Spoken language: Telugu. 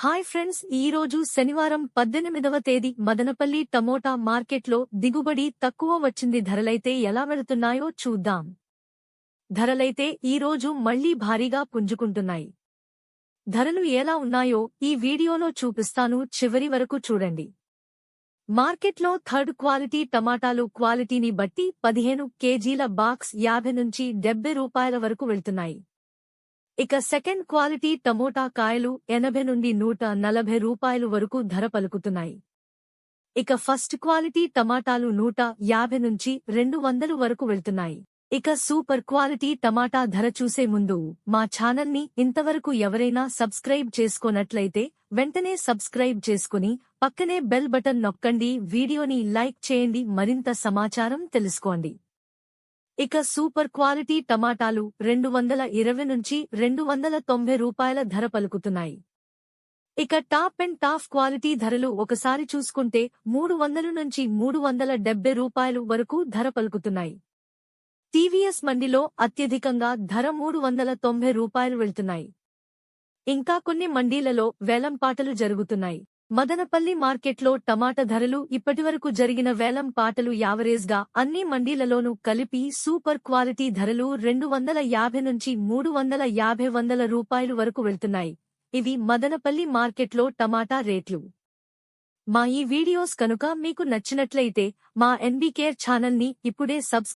హాయ్ ఫ్రెండ్స్, ఈ రోజు శనివారం 18వ తేదీ మదనపల్లి టమోటా మార్కెట్లో దిగుబడి తక్కువ వచ్చింది. ధరలైతే ఎలా వెళుతున్నాయో చూద్దాం. ధరలైతే ఈ రోజు మళ్లీ భారీగా పుంజుకుంటున్నాయి. ధరలు ఎలా ఉన్నాయో ఈ వీడియోలో చూపిస్తాను, చివరి వరకు చూడండి. మార్కెట్లో థర్డ్ క్వాలిటీ టమాటాలు క్వాలిటీని బట్టి 15 కేజీల బాక్స్ 50 నుంచి 70 రూపాయల వరకు వెళ్తున్నాయి. ఇక సెకండ్ క్వాలిటీ టమోటా కాయలు 80 నుండి 140 రూపాయలు వరకు ధర పలుకుతున్నాయి. ఇక ఫస్ట్ క్వాలిటీ టమాటాలు 150 నుంచి 200 వరకు వెళ్తున్నాయి. ఇక సూపర్ క్వాలిటీ టమాటా ధర చూసే ముందు మా ఛానల్ని ఇంతవరకు ఎవరైనా సబ్స్క్రైబ్ చేసుకోనట్లయితే వెంటనే సబ్స్క్రైబ్ చేసుకుని పక్కనే బెల్ బటన్ నొక్కండి. వీడియోని లైక్ చేయండి, మరింత సమాచారం తెలుసుకోండి. ఇక సూపర్ క్వాలిటీ టమాటాలు 220 నుంచి 290 రూపాయల ధర పలుకుతున్నాయి. ఇక టాప్ అండ్ టాప్ క్వాలిటీ ధరలు ఒకసారి చూసుకుంటే 300 నుంచి 370 రూపాయలు వరకు ధర పలుకుతున్నాయి. టీవీఎస్ మండిలో అత్యధికంగా ధర 390 రూపాయలు వెళ్తున్నాయి. ఇంకా కొన్ని మండీలలో వేలంపాటలు జరుగుతున్నాయి. మదనపల్లి మార్కెట్లో టమాటా ధరలు ఇప్పటివరకు జరిగిన వేలం పాటలు యావరేజ్గా అన్ని మండీలలోనూ కలిపి సూపర్ క్వాలిటీ ధరలు 250 నుంచి 350 రూపాయలు వరకు వెళ్తున్నాయి. ఇవి మదనపల్లి మార్కెట్లో టమాటా రేట్లు. మా ఈ వీడియోస్ కనుక మీకు నచ్చినట్లయితే మా ఎన్బీ కేర్ ఛానల్ని ఇప్పుడే